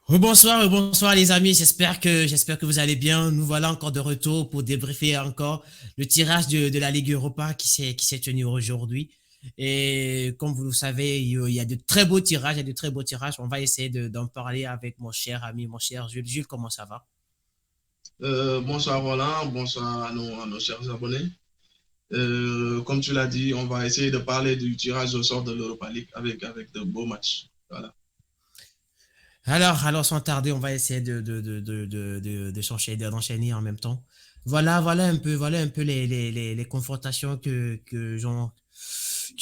Bonsoir les amis, j'espère que vous allez bien. Nous voilà encore de retour pour débriefer encore le tirage de la Ligue Europa qui s'est tenu aujourd'hui. Et comme vous le savez, il y a de très beaux tirages, il y a de très beaux tirages. On va essayer d'en parler avec mon cher ami, mon cher Jules. Jules, comment ça va? Bonsoir Roland, bonsoir à nos chers abonnés. Comme tu l'as dit, on va essayer de parler du tirage au sort de l'Europa League avec de beaux matchs. Voilà. Alors sans tarder, on va essayer d'enchaîner en même temps. Voilà un peu les confrontations qui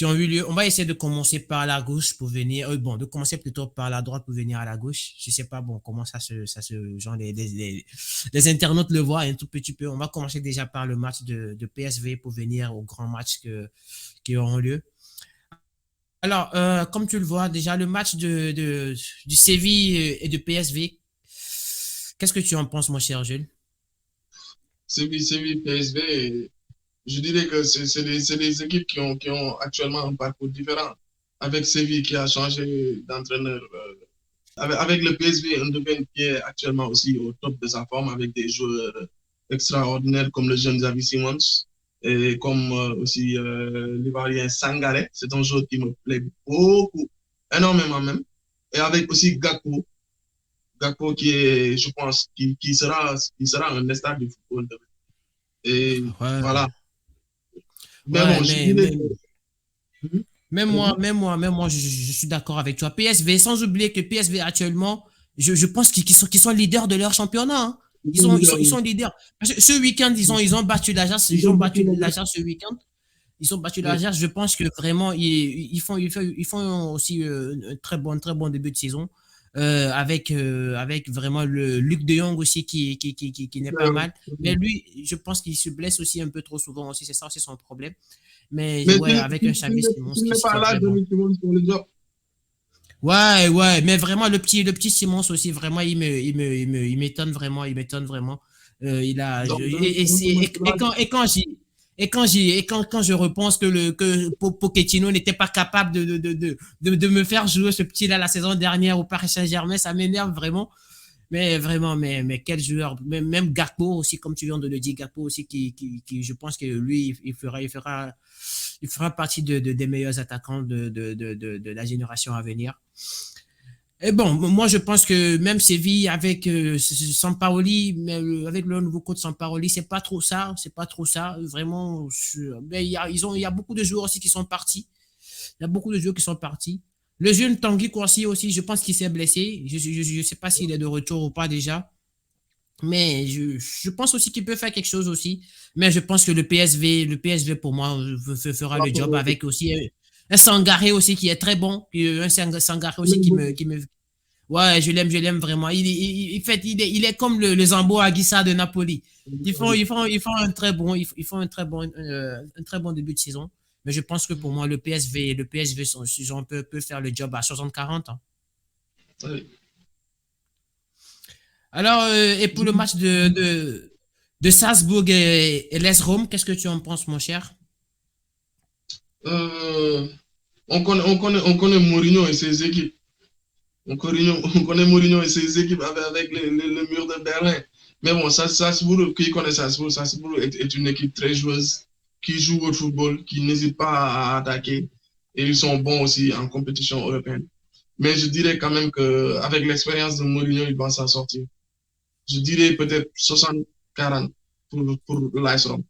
ont eu lieu. On va essayer de commencer par la gauche pour venir, de commencer plutôt par la droite pour venir à la gauche. Je sais pas, bon, comment genre, les internautes le voient un tout petit peu. On va commencer déjà par le match de PSV pour venir aux grands matchs qui auront lieu. Alors, comme tu le vois, déjà, le match du Séville et de PSV, qu'est-ce que tu en penses, mon cher Jules? Séville, PSV, je dirais que c'est des équipes qui ont actuellement un parcours différent. Avec Séville qui a changé d'entraîneur, avec le PSV, un domaine qui est actuellement aussi au top de sa forme avec des joueurs extraordinaires comme le jeune Xavi Simons et comme aussi l'Ivoirien Sangaré. C'est un joueur qui me plaît beaucoup, énormément même. Et avec aussi Gakpo qui est, je pense, qui sera un star du football demain. Et Ouais, voilà. Mais ouais, bon, je dirais que. Mhm, allez-y. même moi, je suis d'accord avec toi. PSV, sans oublier que PSV actuellement, je pense qu'ils sont leaders de leur championnat, hein. Ils sont leaders. Ils sont leaders. Parce que ce week-end, ils ont battu l'Ajax, Ils ils ont ont battu battu les l'Ajax ce week-end. Ils ont battu Oui. l'Ajax. Je pense que vraiment, ils font aussi un très bon début de saison. Avec vraiment le Luc de Jong aussi qui n'est pas mal. Mais lui, je pense qu'il se blesse aussi un peu trop souvent aussi. C'est ça aussi son problème. Mais Mais ouais, avec un Xavi Simons s'il n'est qui pas est là, très bon. Denis Simons pour le job. Ouais, mais vraiment le petit Simons aussi, vraiment, il m'étonne vraiment, il m'étonne vraiment. Donc, Denis Simons sera. Quand je repense que Pochettino n'était pas capable de me faire jouer ce petit-là la saison dernière au Paris Saint-Germain, ça m'énerve vraiment. Mais vraiment, mais quel joueur. Même Gakpo aussi, comme tu viens de le dire, Gakpo aussi, je pense que lui, il fera partie des meilleurs attaquants de la génération à venir. Et bon, moi je pense que même Séville avec Sampaoli, avec le nouveau coach Sampaoli, c'est pas trop ça, vraiment. Mais il y a beaucoup de joueurs aussi qui sont partis. Il y a beaucoup de joueurs qui sont partis. Le jeune Tanguy Kouassi aussi, je pense qu'il s'est blessé. Je sais pas s'il est de retour ou pas déjà. Mais je pense aussi qu'il peut faire quelque chose aussi. Mais je pense que le PSV pour moi fera le job avec aussi un Sangaré aussi qui est très bon. Un Sangaré aussi ouais, je l'aime vraiment. Il est comme le Zambo Aguissa de Napoli. Ils font ils font un très bon début de saison. Mais je pense que pour moi, le PSV peut faire le job à 60-40, hein. Oui. Alors, et pour le match de Salzbourg et l'AS Rome, qu'est-ce que tu en penses, mon cher? Euh, on connaît Mourinho et ses équipes. On connaît Mourinho et ses équipes avec le mur de Berlin. Mais bon, Salzbourg, qui connaît Salzbourg, Salzbourg est une équipe très joueuse qui joue au football, qui n'hésite pas à attaquer. Et ils sont bons aussi en compétition européenne. Mais je dirais quand même qu'avec l'expérience de Mourinho, il va s'en sortir. Je dirais peut-être 60-40 pour l'AS Rome.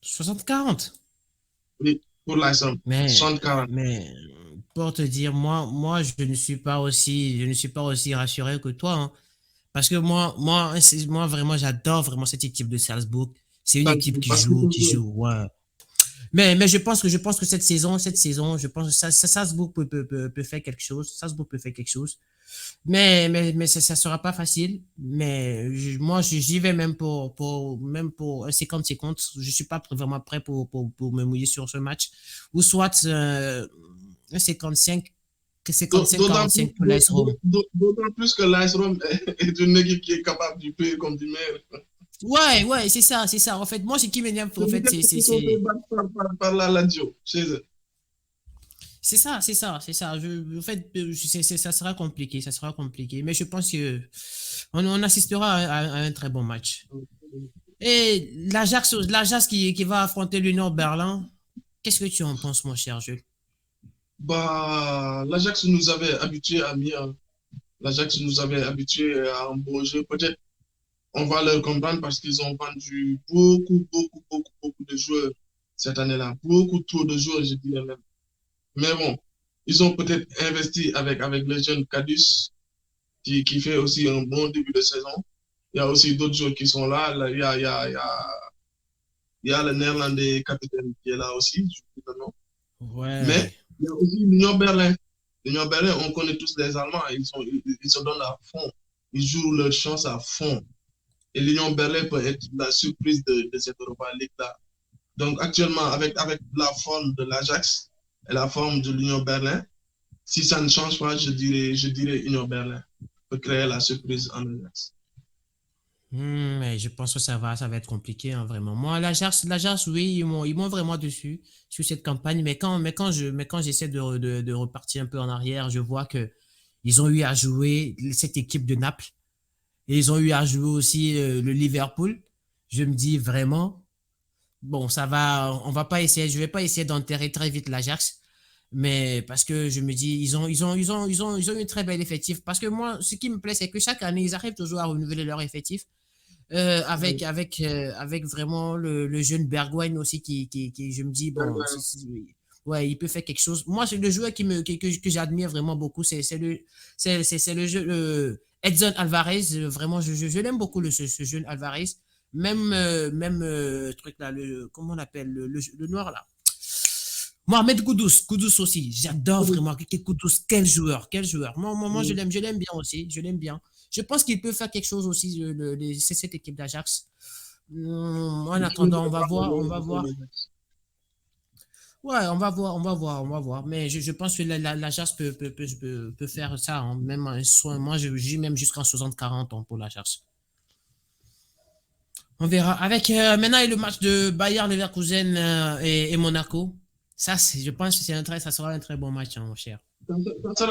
60-40. Oui, pour l'AS Rome. Mais, 60-40. mais, pour te dire, je ne suis pas aussi rassuré que toi, hein. Parce que moi vraiment, j'adore vraiment cette équipe de Salzbourg. C'est une équipe Parce que qui joue, ouais. Mais je pense que cette saison, je pense que Salzbourg peut faire quelque chose. Salzbourg peut faire quelque chose. Mais ça sera pas facile. Mais j'y vais même pour un 50-50. Je suis pas vraiment prêt pour me mouiller sur ce match. Ou soit un 55-45 pour l'AS Rome. d'autant plus que l'AS Rome est une équipe qui est capable du pire comme du meilleur. Ouais, c'est ça. En fait, moi, ce qui m'énerve, C'est en une fait, équipe qui se sont fait battre par la Lazio chez eux. C'est ça, c'est ça, c'est ça. En fait, ça sera compliqué, ça sera compliqué. Mais je pense que on assistera à un très bon match. Et l'Ajax qui va affronter l'Union Berlin, qu'est-ce que tu en penses, mon cher Jules? Bah, l'Ajax nous avait habitués à mieux. L'Ajax nous avait habitués à un bon jeu. Peut-être on va leur comprendre parce qu'ils ont vendu beaucoup de joueurs cette année-là. Beaucoup trop de joueurs, je dirais même. Mais bon, ils ont peut-être investi avec le jeune Cadus qui fait aussi un bon début de saison. Il y a aussi d'autres joueurs qui sont là. Là, il y a le néerlandais capitaine qui est là aussi. Je sais non. Mais Ouais. il y a aussi l'Union Berlin. L'Union Berlin, on connaît tous les Allemands. Ils se donnent à fond. Ils jouent leur chance à fond. Et l'Union Berlin peut être la surprise de cette Europa League-là. Donc actuellement, avec la forme de l'Ajax et la forme de l'Union Berlin, si ça ne change pas, je dirais Union Berlin peut créer la surprise en Ajax. Mais je pense que ça va être compliqué, hein, vraiment. Moi, l'Ajax, oui, ils m'ont vraiment dessus sur cette campagne. Mais quand j'essaie de repartir un peu en arrière, je vois que ils ont eu à jouer cette équipe de Naples et ils ont eu à jouer aussi le Liverpool. Je me dis vraiment, bon, on va pas essayer, je vais pas essayer d'enterrer très vite l'Ajax. Mais parce que je me dis, ils ont une très belle effectif. Parce que moi, ce qui me plaît, c'est que chaque année, ils arrivent toujours à renouveler leur effectif Oui, avec vraiment le jeune Bergwijn aussi je me dis, bon, ouais, il peut faire quelque chose. Moi, c'est le joueur que j'admire vraiment beaucoup, c'est le jeu, Edson Alvarez. Vraiment, je l'aime beaucoup, ce jeune Alvarez. Truc là, comment on appelle, le noir là. Mohamed Kudus aussi. J'adore vraiment Kudus. Quel joueur, quel joueur. Moi, oui, je l'aime bien aussi. Je l'aime bien. Je pense qu'il peut faire quelque chose aussi, c'est cette équipe d'Ajax. En attendant, on va voir. Ouais, on va voir. Mais je pense que l'Ajax peut faire ça, hein. Même moi, je dis même jusqu'en 60-40 ans pour l'Ajax. On verra. Avec maintenant et le match de Bayern Leverkusen et Monaco. Je pense que ça sera un très bon match, hein, mon cher.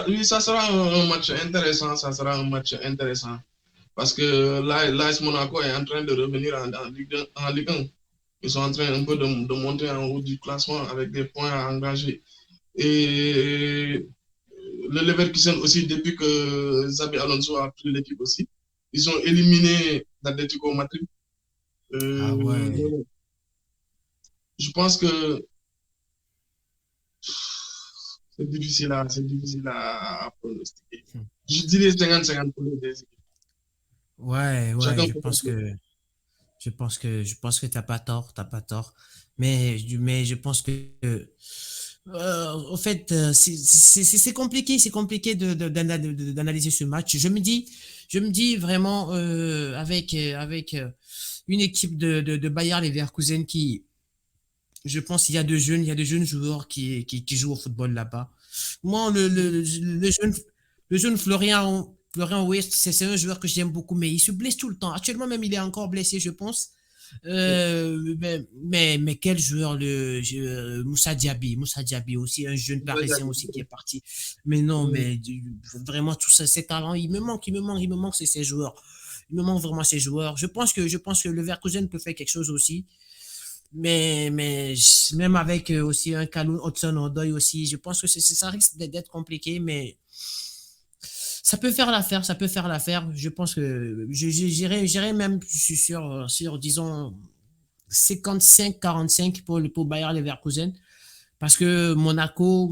oui, ça sera un match intéressant. Ça sera un match intéressant. Parce que là, l'AS Monaco est en train de revenir en Ligue 1. Ils sont en train un peu de monter en haut du classement avec des points à engager. Et le Leverkusen aussi, depuis que Xabi Alonso a pris l'équipe aussi, ils ont éliminé l'Atlético Madrid. Ah ouais. Je pense que c'est difficile à pronostiquer. Je dirais 50-50 pour les deux équipes. Ouais, Chacun peut faire. je pense que t'as pas tort, t'as pas tort. Mais je pense que, au fait, c'est compliqué d'analyser ce match. Je me dis vraiment, avec une équipe de Bayer Leverkusen je pense il y a de jeunes joueurs qui jouent au football là-bas. Moi, le jeune Florian West, c'est un joueur que j'aime beaucoup, mais il se blesse tout le temps. Actuellement, même, il est encore blessé, je pense. Mais quel joueur, Moussa Diaby aussi, un jeune parisien aussi qui est parti. Mais non, vraiment, tous ces talents, il me manque ces joueurs. Il me manque vraiment ces joueurs. Je pense que le Leverkusen peut faire quelque chose aussi. Mais même avec aussi un Kalou Hudson-Odoi aussi, je pense que ça risque d'être compliqué, mais ça peut faire l'affaire, ça peut faire l'affaire. Je pense que j'irai même sur, disons, 55-45 pour Bayer Leverkusen. Parce que Monaco,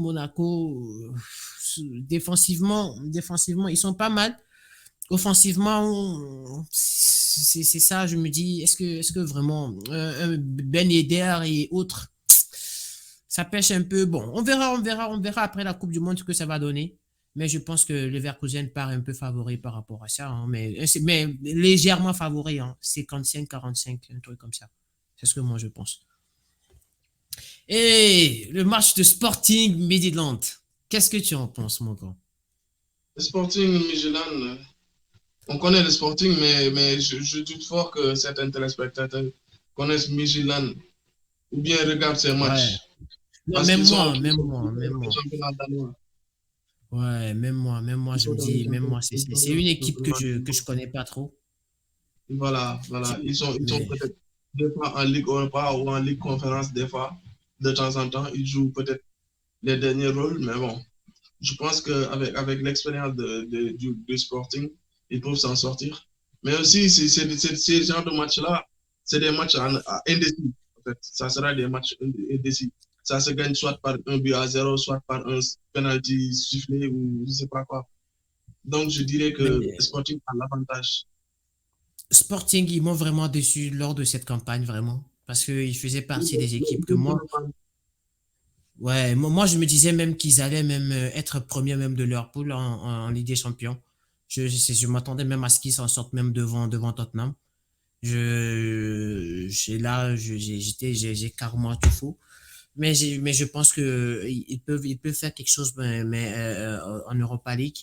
défensivement, ils sont pas mal. Offensivement, c'est ça, je me dis, est-ce que vraiment Ben Yedder et autres, ça pêche un peu. Bon, on verra après la Coupe du Monde ce que ça va donner. Mais je pense que le Leverkusen part un peu favori par rapport à ça, hein, mais légèrement favori, hein, 55-45, un truc comme ça. C'est ce que moi je pense. Et le match de Sporting Midland, qu'est-ce que tu en penses, mon gars? Le Sporting Midtjylland, on connaît le Sporting, mais je doute fort que certains téléspectateurs connaissent Midtjylland ou bien regardent ces Ouais. matchs. Parce Même qu'ils sont, moi, ils même sont moi, même au moi. championnat danois. Ouais, même moi, Ils je sont me dans le dis, même moi, c'est une équipe championnat que je danois. connais pas trop. Voilà, voilà. Ils sont Mais peut-être des fois en Ligue Europa ou en Ligue Conférence, des fois, de temps en temps. Ils jouent peut-être les derniers rôles, mais bon, je pense qu'avec avec l'expérience du Sporting, ils peuvent s'en sortir. Mais aussi, ces genres de matchs-là, c'est des matchs indécis. En fait. Ça sera des matchs indécis. Ça se gagne soit par un but à zéro, soit par un penalty sifflé ou je ne sais pas quoi. Donc, je dirais que mais Sporting a l'avantage. Sporting, ils m'ont vraiment déçu lors de cette campagne, vraiment. Parce qu'ils faisaient partie des équipes que moi, ouais, moi, je me disais même qu'ils allaient même être premiers même de leur poule en Ligue des Champions. Je m'attendais même à ce qu'ils s'en sortent même devant Tottenham. J'ai carrément tout faux. Mais je pense que ils peuvent faire quelque chose, en Europa League.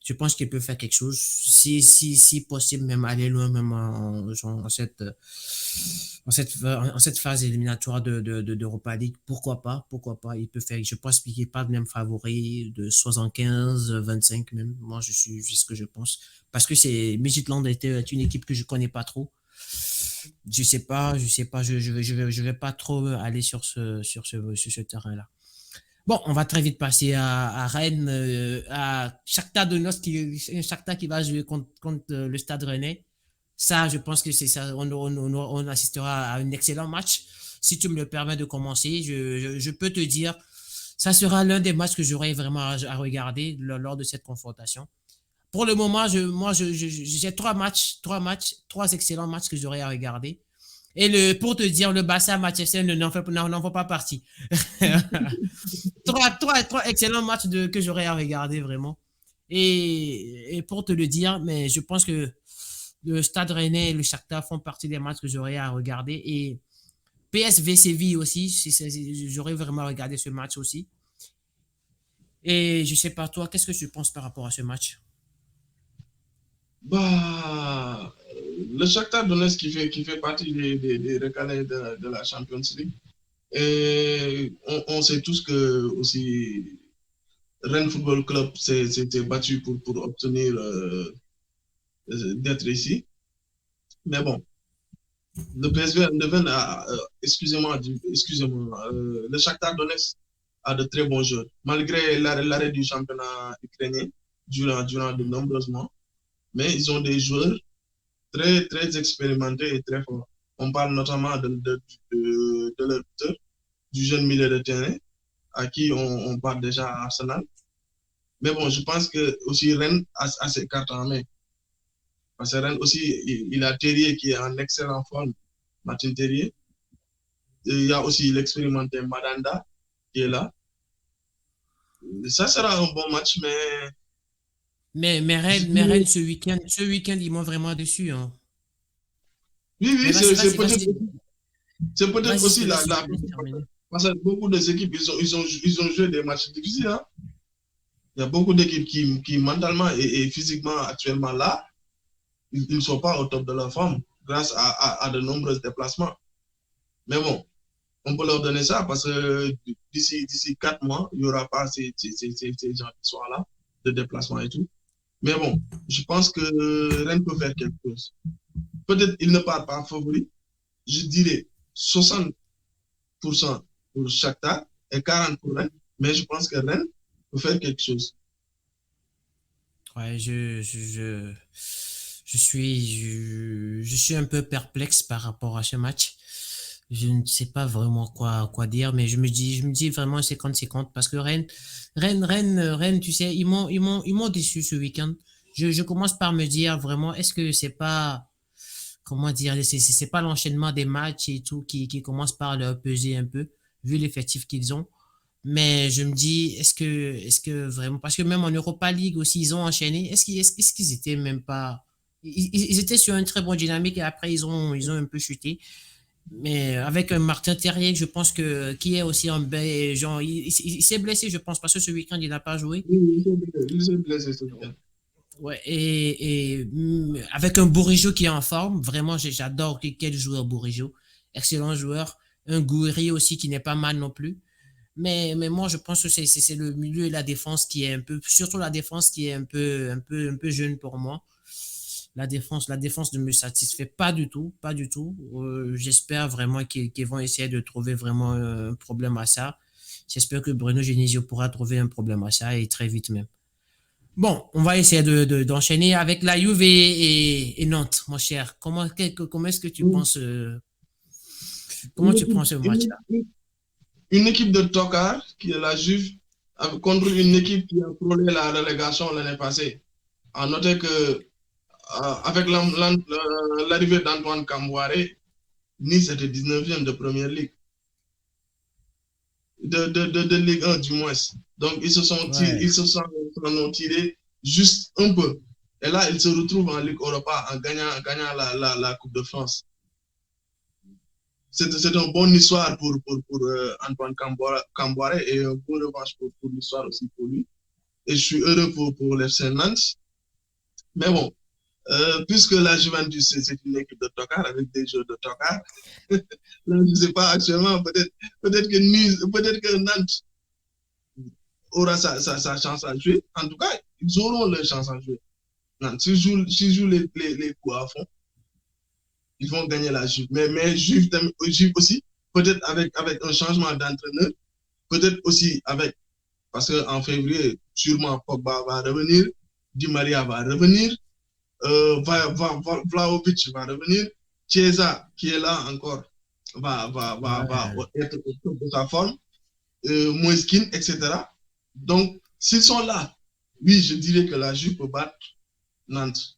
Je pense qu'ils peuvent faire quelque chose. Si possible, même aller loin, même en cette phase éliminatoire d'Europa League. Pourquoi pas. Il peut faire, je pense qu'il n'est pas même favori de 75, 25 même. Moi, c'est ce que je pense. Parce que Midtjylland est une équipe que je connais pas trop. Je sais pas, je vais pas trop aller sur ce terrain-là. Bon, on va très vite passer à Rennes, à Shakhtar Donetsk, Shakhtar qui va jouer contre le Stade Rennais. Ça, je pense que c'est ça. On assistera à un excellent match. Si tu me le permets de commencer, je peux te dire, ça sera l'un des matchs que j'aurai vraiment à regarder lors de cette confrontation. Pour le moment, j'ai trois excellents matchs que j'aurai à regarder. Et pour te dire, le Barça Manchester n'en fait pas partie. Trois excellents matchs que j'aurai à regarder vraiment. Et pour te le dire, mais je pense que le Stade Rennais et le Shakhtar font partie des matchs que j'aurai à regarder. Et PSV Séville aussi, j'aurais vraiment regardé ce match aussi. Et je sais pas toi, qu'est-ce que tu penses par rapport à ce match? Bah, le Shakhtar Donetsk qui fait partie des recalés de la Champions League. Et on sait tous que aussi Rennes Football Club s'était battu pour obtenir d'être ici. Mais bon, le PSV Eindhoven a, excusez-moi, le Shakhtar Donetsk a de très bons joueurs. Malgré l'arrêt du championnat ukrainien durant de nombreux mois, mais ils ont des joueurs très expérimentés et très forts. On parle notamment de leur buteur, du jeune milieu de terrain, à qui on parle déjà à Arsenal. Mais bon, je pense que aussi Rennes a ses cartes en main. Parce que Rennes aussi, il a Terrier qui est en excellente forme, Martin Terrier. Et il y a aussi l'expérimenté Madanda qui est là. Ça sera un bon match, mais je Rennes, dirais, ce week-end, ils m'ont vraiment déçu, hein. oui, Mais c'est peut-être vas-y, aussi je te laisse, je la te laisse terminer. parce que beaucoup des équipes, ils ont joué des matchs difficiles. Hein. Il y a beaucoup d'équipes qui mentalement et physiquement actuellement là, ils ne sont pas au top de leur forme grâce à de nombreux déplacements. Mais bon, on peut leur donner ça parce que d'ici 4 mois, il n'y aura pas ces gens qui sont là, de déplacement et tout. Mais bon, je pense que Rennes peut faire quelque chose. Peut-être il ne part pas favori. Je dirais 60% pour Shakhtar et 40% pour Rennes. Mais je pense que Rennes peut faire quelque chose. Ouais, je suis un peu perplexe par rapport à ce match. Je ne sais pas vraiment quoi dire, mais je me dis vraiment 50-50 parce que Rennes, tu sais, ils m'ont déçu ce week-end. Je commence par me dire vraiment, est-ce que c'est pas, comment dire, c'est pas l'enchaînement des matchs et tout qui commence par leur peser un peu, vu l'effectif qu'ils ont. Mais je me dis, est-ce que vraiment, parce que même en Europa League aussi, ils ont enchaîné. Est-ce qu'ils étaient même pas, ils étaient sur une très bonne dynamique et après ils ont un peu chuté. Mais avec un Martin Terrier, je pense qui est aussi en genre, il s'est blessé, je pense, parce que ce week-end, il n'a pas joué. Oui, ils sont blessés ce week-end. Ouais, avec un Bourigeaud qui est en forme, vraiment, j'adore quel joueur Bourigeaud. Excellent joueur. Un Gouiri aussi qui n'est pas mal non plus. Mais moi, je pense que c'est le milieu et la défense qui est un peu, surtout la défense qui est un peu jeune pour moi. La défense ne me satisfait pas du tout, pas du tout. J'espère vraiment qu'ils vont essayer de trouver vraiment un problème à ça. J'espère que Bruno Genesio pourra trouver un problème à ça et très vite même. Bon, on va essayer d'enchaîner avec la Juve et Nantes, mon cher. Comment est-ce que tu penses, comment Une tu prends équipe, ce match-là? une équipe de tocards qui est la Juve contre une équipe qui a frôlé la relégation l'année passée. À noter que avec l'arrivée d'Antoine Camboire, Nice était 19e de Première Ligue, de Ligue 1 du moins. Donc Ouais, ils s'en ont tirés juste un peu. Et là, ils se retrouvent en Ligue Europa en gagnant la Coupe de France. C'est une bonne histoire pour Antoine Camboire et une bonne revanche pour l'histoire aussi pour lui. Et je suis heureux pour l'FC Nantes. Mais bon, puisque la Juventus, c'est une équipe de tocard avec des joueurs de tocard, là, je ne sais pas actuellement, peut-être que Nantes aura sa chance à jouer. En tout cas, ils auront leur chance à jouer. Nantes, s'ils jouent les coups à fond, ils vont gagner la Juve. Mais Juve aussi, peut-être avec un changement d'entraîneur, peut-être aussi avec, parce qu'en février, sûrement Pogba va revenir, Di Maria va revenir, Vlahovic va revenir, Chiesa, qui est là encore, va ouais. être au top de sa forme, Moiskin, etc. Donc, s'ils sont là, oui, je dirais que la Juve peut battre Nantes.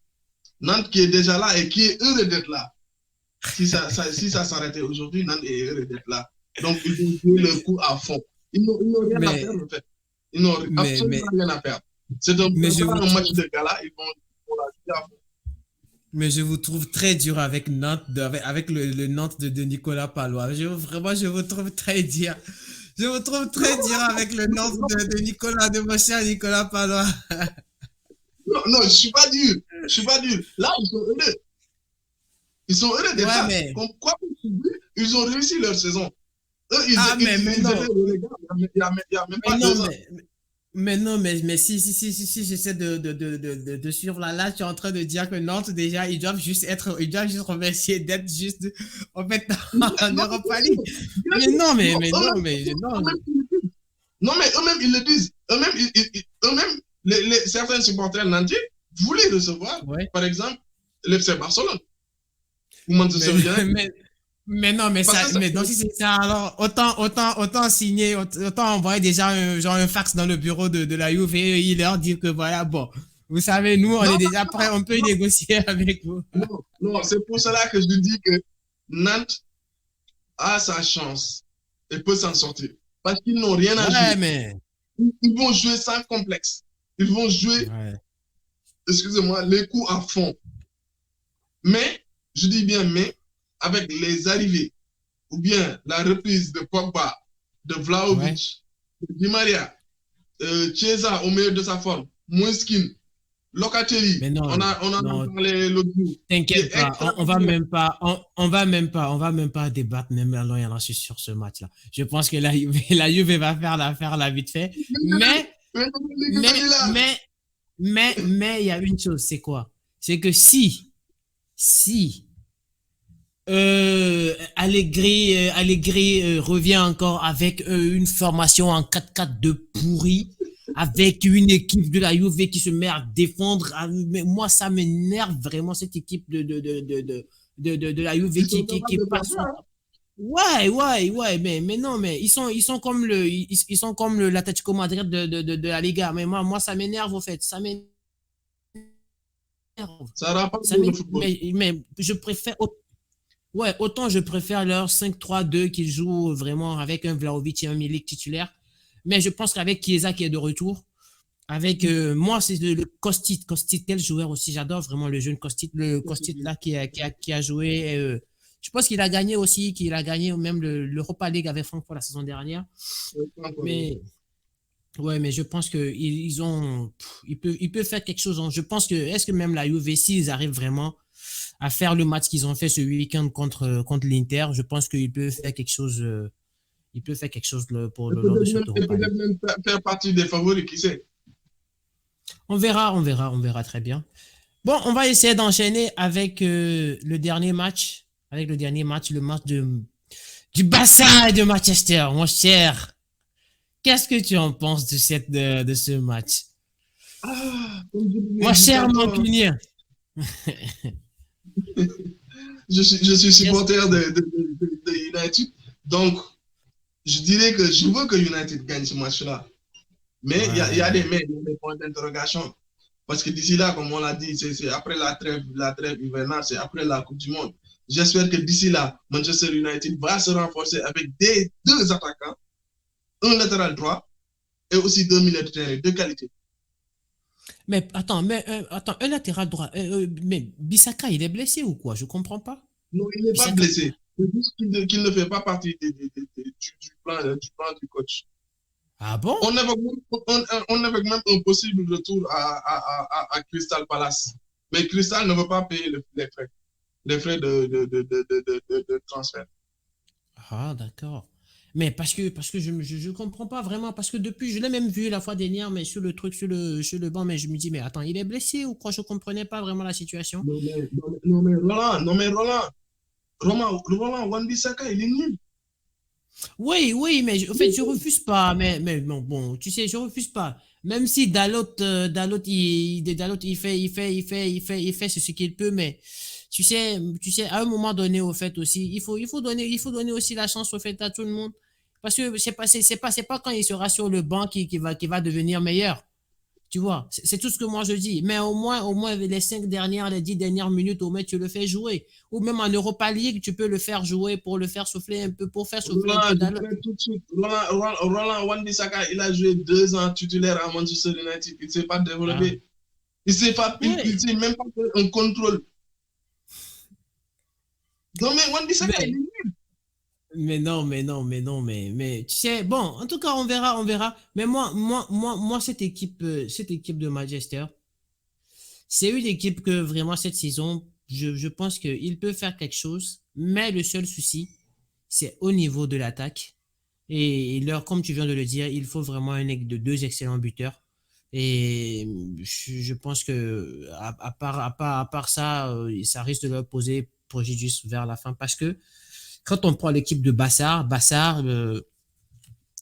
Nantes qui est déjà là et qui est heureux d'être là. Si ça s'arrêtait aujourd'hui, Nantes est heureux d'être là. Donc, ils vont jouer le coup à fond. Ils n'ont rien à Mais, perdre, en fait. Ils n'ont absolument mais, rien à perdre. mais je C'est pas vous un match trouve de gala, ils vont la jouer à fond. Mais je vous trouve très dur avec Nantes, avec le Nantes de Nicolas Palois. Vraiment, je vous trouve très dur. Je vous trouve très dur avec le Nantes de Nicolas, de mon cher Nicolas Palois. Non, non, je suis pas dur. Je suis pas dur. Là, ils sont heureux. Ils sont heureux d'être Ouais, là. mais, Comme quoi, ils ont réussi leur saison. Eux, mais ils étaient non. relégables il y a même Mais pas non, 2 ans. mais non, mais si, j'essaie de suivre là. Là, tu es en train de dire que Nantes, déjà, ils doivent juste remercier d'être juste, en fait, en Non, Europa League. bien Mais sûr. non, Non, non. non, mais eux-mêmes, ils le disent. Eux-mêmes certains supporters nantais voulaient recevoir, Ouais. par exemple, l'FC Barcelone ou Manchester Mais, United. mais, mais non, Parce que mais donc si c'est ça, alors autant signer, autant envoyer déjà genre un fax dans le bureau de la Juve et il leur dit que voilà, bon, vous savez, nous, on non, est déjà prêts, on peut y non, négocier avec vous. non, c'est pour cela que je dis que Nantes a sa chance et peut s'en sortir. Parce qu'ils n'ont rien à Ouais, jouer. mais, Ils vont jouer sans complexe. Ils vont jouer, ouais, excusez-moi, les coups à fond. Mais, je dis bien mais, avec les arrivées ou bien la reprise de Pogba, de ouais. Vlahovic, de Di Maria, Chiesa au meilleur de sa forme, Moiskin, Locatelli, Mais non, on en a non, parlé l'autre jour, qui t'inquiète est pas, extraordinaire. on va même pas débattre même alors il y en a sur ce match-là. Je pense que la Juve, la Juve va faire l'affaire là vite fait. Mais, mais, mais, mais, il y a une chose, c'est quoi? C'est que si Allegri revient encore avec une formation en 4-4 de pourri, avec une équipe de la Juve qui se met à défendre. Mais moi, ça m'énerve vraiment cette équipe de la Juve Ils sont capables qui de faire passe ça. son Hein. temps. Ouais, mais non, mais ils sont comme ils sont comme l'Atlético Madrid de la Liga. Mais moi, ça m'énerve, au fait. Ça m'énerve. Ça rapporte Ça le m'énerve. football. Mais je préfère, ouais, autant je préfère leur 5-3-2 qu'ils jouent vraiment avec un Vlahovic et un Milik titulaire. Mais je pense qu'avec Chiesa qui est de retour, avec moi, c'est le Kostic. Kostic, quel joueur aussi. J'adore vraiment le jeune Kostic. Le Kostic là qui a joué. Je pense qu'il a gagné aussi, qu'il a gagné même l'Europa League avec Francfort la saison dernière. Mais ouais, mais je pense que ils ont, ils peuvent faire quelque chose. Hein. Je pense que est-ce que même la Juve, s'ils arrivent vraiment à faire le match qu'ils ont fait ce week-end contre l'Inter, je pense qu'ils peuvent faire quelque chose. il peut faire quelque chose lors de cette Et Europa peut-être League. même faire partie des favoris, qui sait. On verra très bien. Bon, on va essayer d'enchaîner avec le dernier match, le match du Barça et de Manchester, mon cher. Qu'est-ce que tu en penses de ce match? Comme je Mon l'ai dit cher tantôt, hein, Mancunien. je suis Qu'est-ce- supporter de United. Donc, je dirais que je veux que United gagne ce match-là. Mais il y a des Ouais. mais, il y a des points d'interrogation. Parce que d'ici là, comme on l'a dit, c'est après la trêve hivernale, c'est après la Coupe du Monde. J'espère que d'ici là, Manchester United va se renforcer avec deux attaquants, un latéral droit et aussi deux milieux de terrain de qualité. Attends, un latéral droit. Mais Bissaka, il est blessé ou quoi? Je comprends pas. Non, il n'est pas Bissaka. blessé. C'est juste qu'il ne fait pas partie du plan du coach. Ah bon? On évoque même un possible retour à Crystal Palace. Mais Crystal ne veut pas payer les frais de transfert. Ah, d'accord. Mais parce que je comprends pas vraiment. Parce que depuis, je l'ai même vu la fois dernière, mais sur le truc, sur le banc, mais je me dis, mais attends, il est blessé ou quoi? Je comprenais pas vraiment la situation. Roland Wan-Bissaka, il est nul. Oui, mais en fait, je refuse pas. Mais bon, tu sais, je refuse pas. Même si Dalot, il fait ce qu'il peut, mais tu sais, à un moment donné, au fait aussi, il faut donner aussi la chance au fait à tout le monde. Parce que c'est pas quand il sera sur le banc qui va devenir meilleur. Tu vois, c'est tout ce que moi je dis. Mais au moins les 5 dernières, les 10 dernières minutes, au moins tu le fais jouer. Ou même en Europa League, tu peux le faire jouer pour le faire souffler un peu, pour faire souffler un Roland, peu je Dalot. dirais tout de suite, Roland Wan-Bissaka, il a joué 2 ans titulaire à Manchester United. Il ne s'est pas Ah. développé. Il Oui, sait même pas faire un contrôle. Non, mais Wan-Bissaka, il est mais, nul. mais, tu sais, bon, en tout cas, on verra. Mais moi, cette équipe de Manchester, c'est une équipe que vraiment cette saison, je pense qu'il peut faire quelque chose. Mais le seul souci, c'est au niveau de l'attaque. Et leur, comme tu viens de le dire, il faut vraiment de deux excellents buteurs. Et je pense que à part ça, ça risque de leur poser préjudice vers la fin parce que quand on prend l'équipe de Bassar,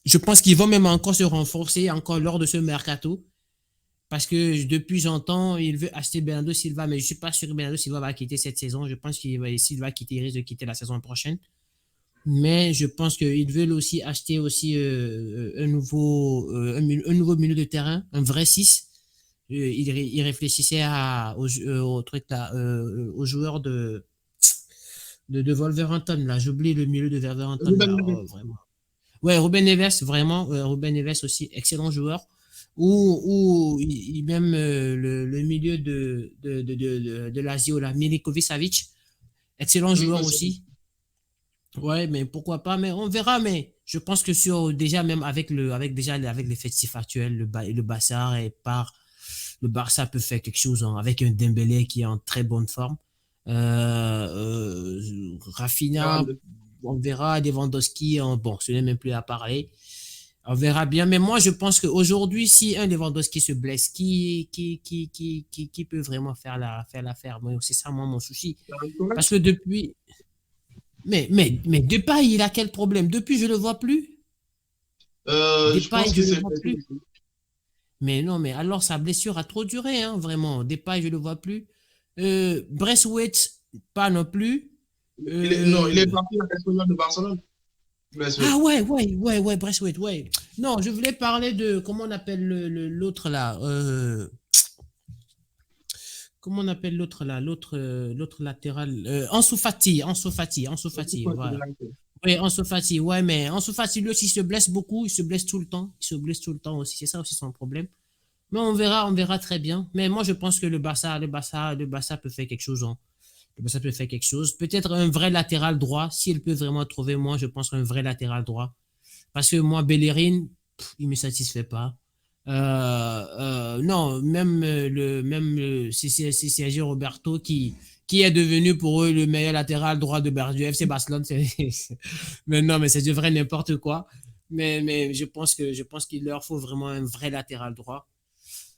je pense qu'ils vont même encore se renforcer encore lors de ce mercato parce que depuis j'entends, il veut acheter Bernardo Silva, mais je suis pas sûr que Bernardo Silva va quitter cette saison. Je pense s'il va quitter, il risque de quitter la saison prochaine. Mais je pense qu'ils veulent aussi acheter aussi un nouveau milieu de terrain, un vrai 6. Ils réfléchissaient au truc là, au joueur de Wolverhampton là. J'oublie le milieu de Wolverhampton Ruben là. Neves. Oh, vraiment. Ouais, Ruben Neves, vraiment. Ruben Neves aussi, excellent joueur. Même le milieu de Lazio là, Milinkovic Savic, excellent joueur aussi. Ouais, mais pourquoi pas, mais on verra, mais je pense que déjà même avec l'effectif actuel, le Barça le Barça peut faire quelque chose avec un Dembélé qui est en très bonne forme. Rafinha, on verra, Lewandowski, bon, ce n'est même plus à parler. On verra bien, mais moi je pense qu'aujourd'hui, si un Lewandowski se blesse, qui peut vraiment faire l'affaire? Moi, c'est ça, moi, mon souci. Parce que mais Depay, il a quel problème? Depuis, je le vois plus. Je pense Depay, je qu'il le s'est vois blessé. plus. Mais non, mais alors sa blessure a trop duré, hein, vraiment. Depay, je le vois plus. Braithwaite, pas non plus. Non, il est Euh, parti à l'Espagnol de Barcelone. Ah Braithwaite. ouais, Braithwaite, ouais. Non, je voulais parler de, comment on appelle l'autre là? Comment on appelle l'autre là? L'autre latéral. Ansu Fati, voilà. Oui, Ansu Fati, ouais, mais Ansu Fati, lui aussi, il se blesse beaucoup, il se blesse tout le temps, il se blesse tout le temps aussi, c'est ça aussi son problème. Mais on verra très bien. Mais moi, je pense que le Barça peut faire quelque chose, hein. Le Barça peut faire quelque chose. Peut-être un vrai latéral droit, s'il peut vraiment trouver, moi, je pense un vrai latéral droit. Parce que moi, Bellerin, il me satisfait pas. Non, même Sergio Roberto qui est devenu pour eux le meilleur latéral droit du FC Barcelone. Mais non, mais c'est du vrai n'importe quoi. Mais je pense qu'il leur faut vraiment un vrai latéral droit.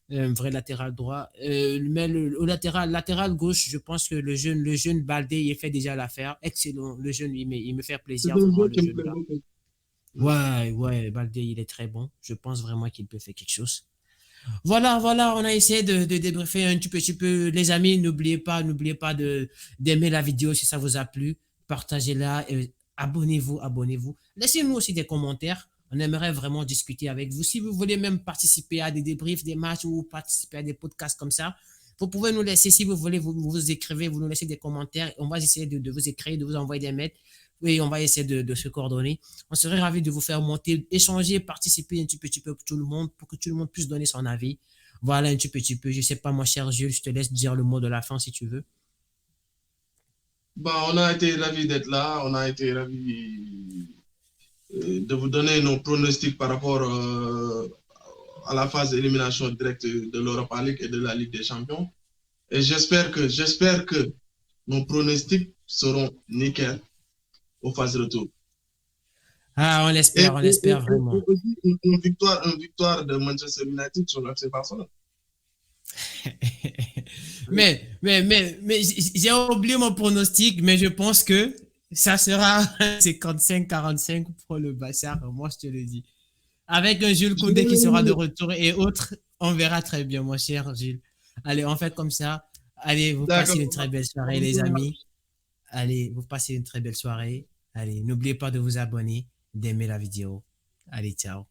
Un vrai latéral droit. Mais au latéral gauche, je pense que le jeune Baldé, il fait déjà l'affaire. Excellent. Le jeune, il me fait C'est plaisir, un vraiment, jeu le qui me jeune plaît là. beaucoup. Ouais, ouais, Baldé, il est très bon. Je pense vraiment qu'il peut faire quelque chose. Voilà, voilà, on a essayé de débriefer un petit peu. Les amis, n'oubliez pas d'aimer la vidéo si ça vous a plu. Partagez-la et abonnez-vous, abonnez-vous. Laissez-nous aussi des commentaires. On aimerait vraiment discuter avec vous. Si vous voulez même participer à des débriefs, des matchs ou participer à des podcasts comme ça, vous pouvez nous laisser, si vous voulez, vous écrivez, vous nous laissez des commentaires. On va essayer de vous écrire, de vous envoyer des mails. Oui, on va essayer de se coordonner. On serait ravis de vous faire monter, échanger, participer un petit peu pour tout le monde, pour que tout le monde puisse donner son avis. Voilà un petit peu. Je sais pas, mon cher Jules, je te laisse dire le mot de la fin si tu veux. Bah, on a été ravis d'être là. On a été ravis de vous donner nos pronostics par rapport à la phase d'élimination directe de l'Europa League et de la Ligue des Champions. Et j'espère que nos pronostics seront nickel aux phases retour. Ah, on l'espère Et vraiment. aussi une victoire de Manchester United sur le FC Barcelone. mais j'ai oublié mon pronostic, mais je pense que ça sera 55-45 pour le Barça. Moi, je te le dis. Avec un Jules Je vais Koundé qui sera de l'éliminer. retour et autres, on verra très bien, mon cher Jules. Allez, on fait comme ça. Allez, vous D'accord. passez une très belle soirée, les amis. Allez, vous passez une très belle soirée. Allez, n'oubliez pas de vous abonner, d'aimer la vidéo. Allez, ciao.